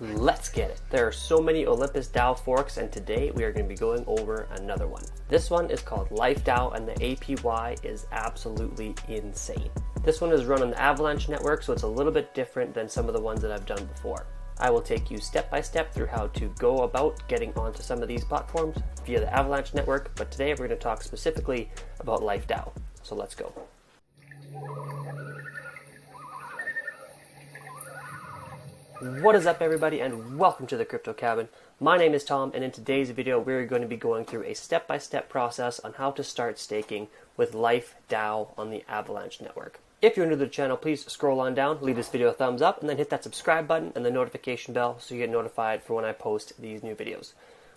Let's get it. There are so many Olympus DAO forks, and today we are going to be going over another one. This one is called Life DAO, and the APY is absolutely insane. This one is run on the Avalanche network, so it's a little bit different than some of the ones that I've done before. I will take you step by step through how to go about getting onto some of these platforms via the Avalanche network, but today we're going to talk specifically about Life DAO. So let's go. What is up, everybody, and welcome to the Crypto Cabin. My name is Tom, and in today's video we're going to be going through a step-by-step process on how to start staking with Life DAO on the Avalanche network. If you're new to the channel, please scroll on down, leave this video a thumbs up, and then hit that subscribe button and the notification bell so you get notified for when I post these new videos.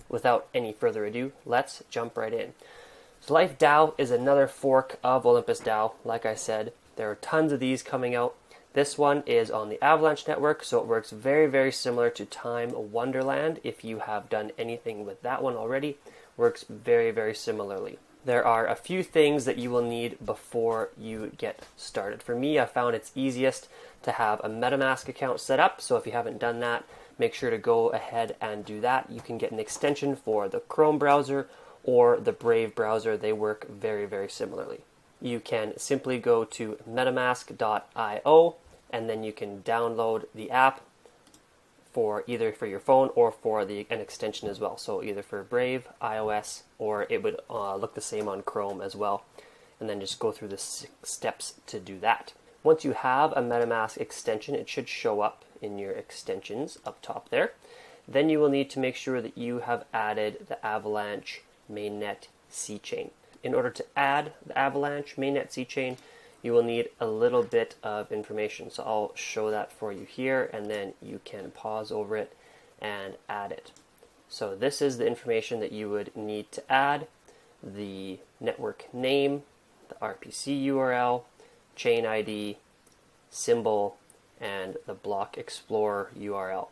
Without any further ado, let's jump right in. So Life DAO is another fork of Olympus DAO. Like I said, there are tons of these coming out. This one is on the Avalanche network, so it works very, very similar to Time Wonderland. If you have done anything with that one already, works very, very similarly. There are a few things that you will need before you get started. For me, I found it's easiest to have a Metamask account set up, so if you haven't done that, make sure to go ahead and do that. You can get an extension for the Chrome browser or the Brave browser. They work very, very similarly. You can simply go to metamask.io and then you can download the app for either for your phone or for an extension as well. So either for Brave, iOS, or it would look the same on Chrome as well. And then just go through the 6 steps to do that. Once you have a MetaMask extension, it should show up in your extensions up top there. Then you will need to make sure that you have added the Avalanche mainnet C chain. In order to add the Avalanche mainnet C chain, you will need a little bit of information. So I'll show that for you here, and then you can pause over it and add it. So this is the information that you would need to add: the network name, the RPC URL, chain ID, symbol, and the block explorer URL.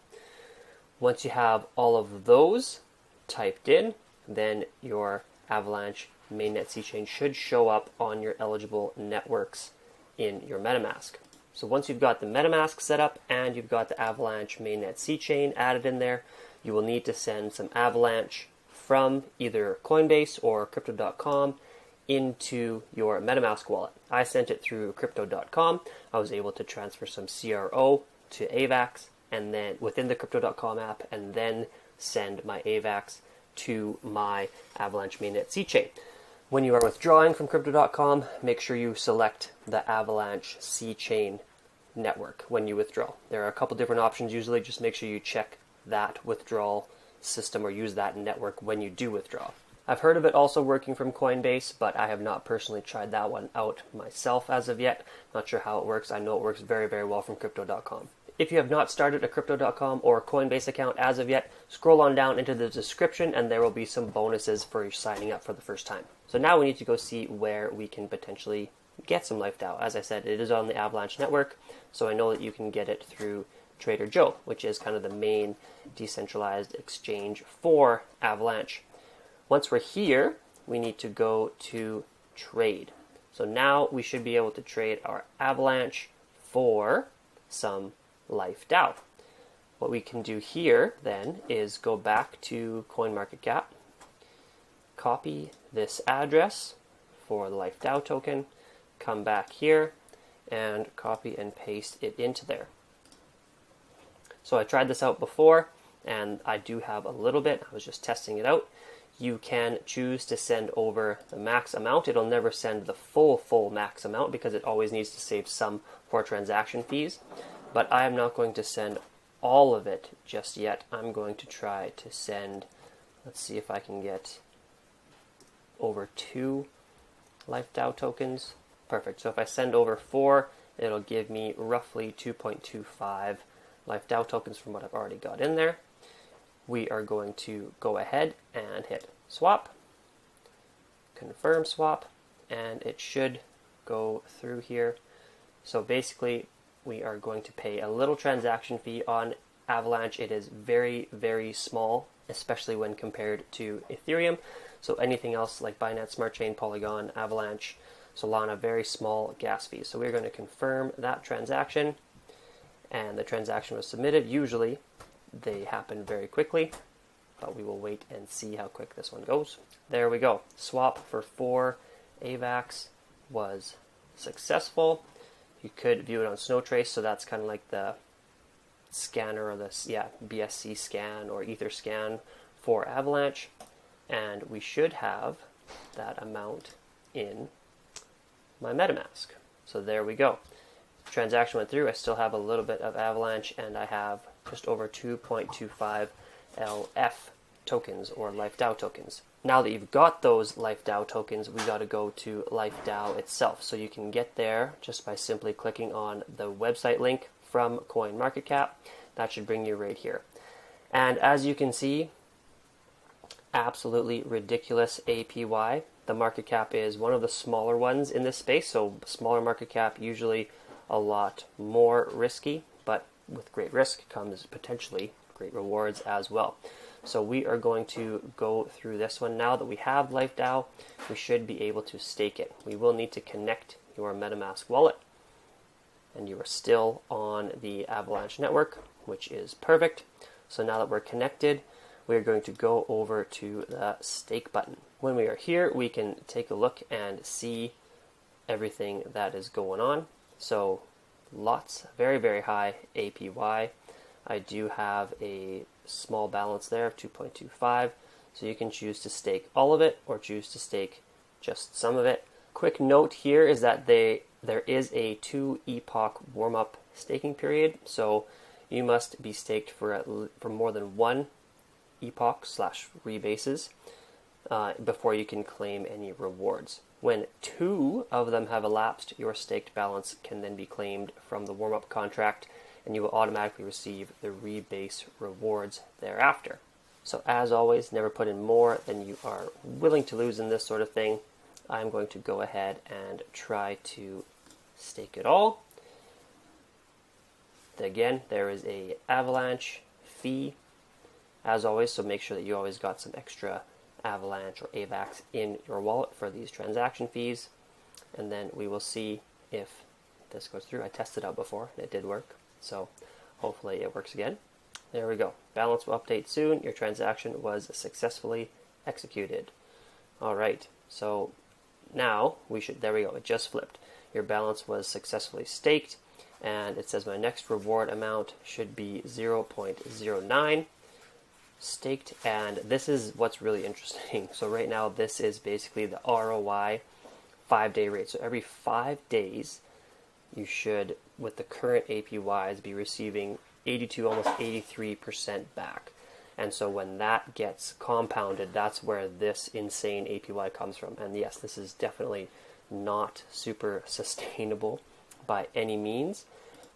Once you have all of those typed in, then your Avalanche mainnet C chain should show up on your eligible networks in your MetaMask. So once you've got the MetaMask set up and you've got the Avalanche mainnet C chain added in there, you will need to send some Avalanche from either Coinbase or Crypto.com into your MetaMask wallet. I sent it through Crypto.com. I was able to transfer some CRO to AVAX and then within the Crypto.com app, and then send my AVAX to my Avalanche mainnet C chain. When you are withdrawing from Crypto.com, make sure you select the Avalanche C chain network when you withdraw. There are a couple different options usually. Just make sure you check that withdrawal system or use that network when you do withdraw. I've heard of it also working from Coinbase, but I have not personally tried that one out myself as of yet. Not sure how it works. I know it works very, very well from Crypto.com. If you have not started a Crypto.com or a Coinbase account as of yet, scroll on down into the description and there will be some bonuses for signing up for the first time. So now we need to go see where we can potentially get some Life DAO. As I said, it is on the Avalanche network, so I know that you can get it through Trader Joe, which is kind of the main decentralized exchange for Avalanche. Once we're here, we need to go to trade. So now we should be able to trade our Avalanche for some Life DAO. What we can do here then is go back to CoinMarketCap, copy this address for the Life DAO token, come back here and copy and paste it into there. So I tried this out before and I do have a little bit. I was just testing it out. You can choose to send over the max amount. It'll never send the full max amount because it always needs to save some for transaction fees. But I am not going to send all of it just yet. I'm going to try to send, let's see if I can get over 2 Life DAO tokens. Perfect. So if I send over 4, it'll give me roughly 2.25 Life DAO tokens from what I've already got in there. We are going to go ahead and hit swap, confirm swap, and it should go through here. So basically, we are going to pay a little transaction fee on Avalanche. It is very, very small, especially when compared to Ethereum. So anything else like Binance Smart Chain, Polygon, Avalanche, Solana, very small gas fees. So we're going to confirm that transaction, and the transaction was submitted. Usually they happen very quickly, but we will wait and see how quick this one goes. There we go. Swap for 4 AVAX was successful. You could view it on Snowtrace, so that's kind of like the scanner or this, BSC scan or Ether scan for Avalanche. And we should have that amount in my Metamask. So there we go. Transaction went through. I still have a little bit of Avalanche, and I have just over 2.25 LF tokens or LifeDAO tokens. Now that you've got those LifeDAO tokens, we got to go to LifeDAO itself. So you can get there just by simply clicking on the website link from CoinMarketCap. That should bring you right here. And as you can see, absolutely ridiculous APY. The market cap is one of the smaller ones in this space, so smaller market cap usually a lot more risky, but with great risk comes potentially great rewards as well. So we are going to go through this one. Now that we have LifeDAO, we should be able to stake it. We will need to connect your MetaMask wallet, and you are still on the Avalanche network, which is perfect. So now that we're connected, we're going to go over to the stake button. When we are here, we can take a look and see everything that is going on. So lots, very, very high APY. I do have a small balance there of 2.25. So you can choose to stake all of it or choose to stake just some of it. Quick note here is that there is a 2 epoch warm-up staking period. So you must be staked for more than 1 epoch / rebases before you can claim any rewards. When 2 of them have elapsed, your staked balance can then be claimed from the warm-up contract, and you will automatically receive the rebase rewards thereafter. So as always, never put in more than you are willing to lose in this sort of thing. I'm going to go ahead and try to stake it all. Again, there is a Avalanche fee as always, so make sure that you always got some extra Avalanche or AVAX in your wallet for these transaction fees, and then we will see if this goes through. I tested out before and it did work, so hopefully it works again. There we go. Balance will update soon. Your transaction was successfully executed. Alright, so now there we go, it just flipped. Your balance was successfully staked, and it says my next reward amount should be 0.09 staked, and this is what's really interesting. So right now this is basically the ROI 5-day rate. So every 5 days you should, with the current APYs, be receiving 82, almost 83% back. And so when that gets compounded, that's where this insane APY comes from. And yes, this is definitely not super sustainable by any means.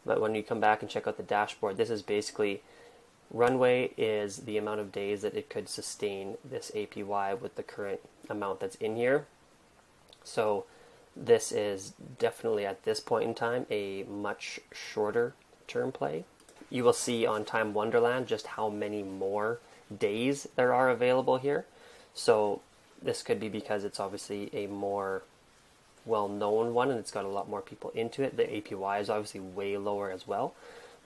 But when you come back and check out the dashboard, this is basically runway is the amount of days that it could sustain this APY with the current amount that's in here. So this is definitely at this point in time a much shorter term play. You will see on Time Wonderland just how many more days there are available here. So this could be because it's obviously a more well-known one and it's got a lot more people into it. The APY is obviously way lower as well.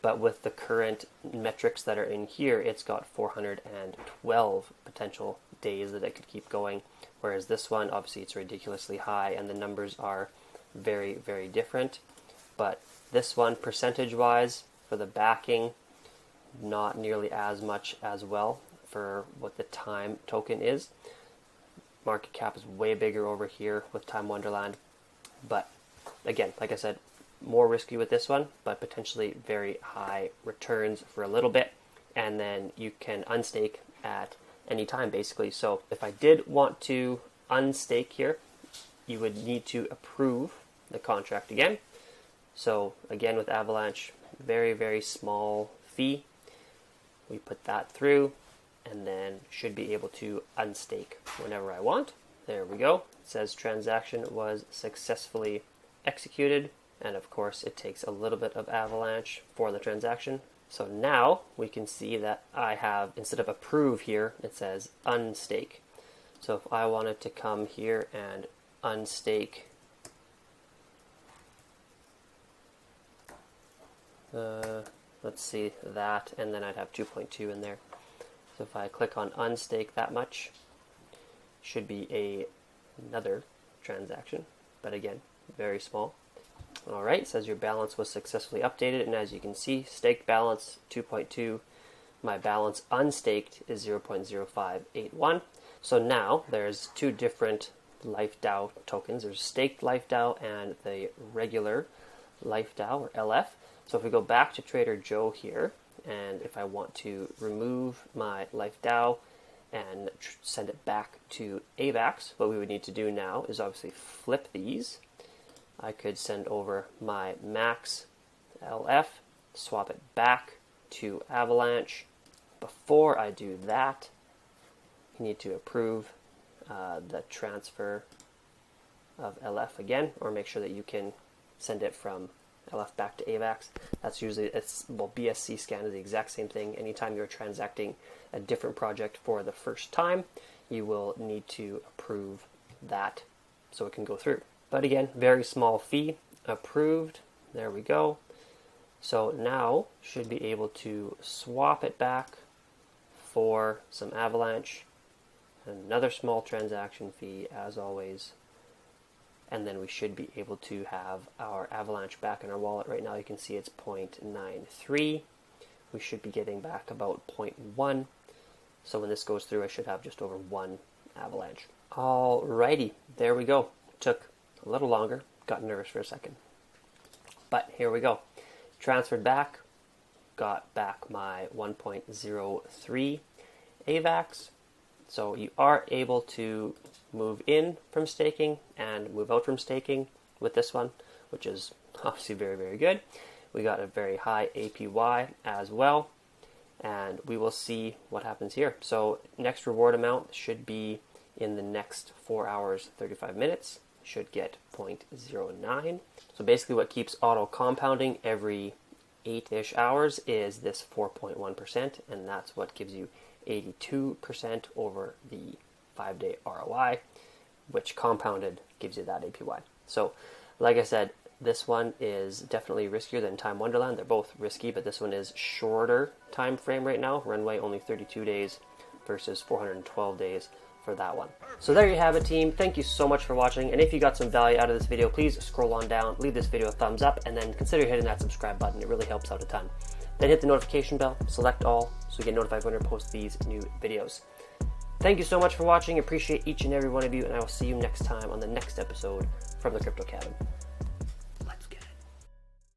But with the current metrics that are in here, it's got 412 potential days that it could keep going. Whereas this one, obviously it's ridiculously high and the numbers are very, very different. But this one, percentage-wise, for the backing, not nearly as much as well for what the time token is. Market cap is way bigger over here with Time Wonderland. But again, like I said, more risky with this one, but potentially very high returns for a little bit. And then you can unstake at any time, basically. So if I did want to unstake here, you would need to approve the contract again. So again, with Avalanche, very, very small fee. We put that through and then should be able to unstake whenever I want. There we go. It says transaction was successfully executed. And of course, it takes a little bit of Avalanche for the transaction. So now we can see that I have, instead of approve here, it says unstake. So if I wanted to come here and unstake let's see that, and then I'd have 2.2 in there. So if I click on unstake that much, should be another transaction, but again, very small. Alright, it says your balance was successfully updated, and as you can see, staked balance 2.2, my balance unstaked is 0.0581. So now there's two different Life DAO tokens. There's staked Life DAO and the regular Life DAO, or LF. So if we go back to Trader Joe here, and if I want to remove my Life DAO and send it back to AVAX, what we would need to do now is obviously flip these. I could send over my max LF, swap it back to Avalanche. Before I do that, you need to approve the transfer of LF again, or make sure that you can send it from LF back to AVAX. That's usually, BSC scan is the exact same thing. Anytime you're transacting a different project for the first time, you will need to approve that so it can go through. But again, very small fee, approved, there we go. So now should be able to swap it back for some Avalanche, another small transaction fee as always, and then we should be able to have our Avalanche back in our wallet. Right now you can see it's 0.93. We should be getting back about 0.1. So when this goes through, I should have just over 1 Avalanche. Alrighty, there we go. Took a little longer, got nervous for a second. But here we go. Transferred back, got back my 1.03 AVAX. So you are able to move in from staking and move out from staking with this one, which is obviously very, very good. We got a very high APY as well, and we will see what happens here. So next reward amount should be in the next 4 hours, 35 minutes. Should get 0.09. So basically what keeps auto compounding every 8-ish hours is this 4.1%, and that's what gives you 82% over the 5-day ROI, which compounded gives you that APY. So like I said, this one is definitely riskier than Time Wonderland. They're both risky, but this one is shorter time frame right now. Runway only 32 days versus 412 days for that one. So there you have it, team. Thank you so much for watching, and if you got some value out of this video, please scroll on down, leave this video a thumbs up, and then consider hitting that subscribe button. It really helps out a ton. Then hit the notification bell, select all, so you get notified when I post these new videos. Thank you so much for watching. Appreciate each and every one of you, and I will see you next time on the next episode from the Crypto Cabin.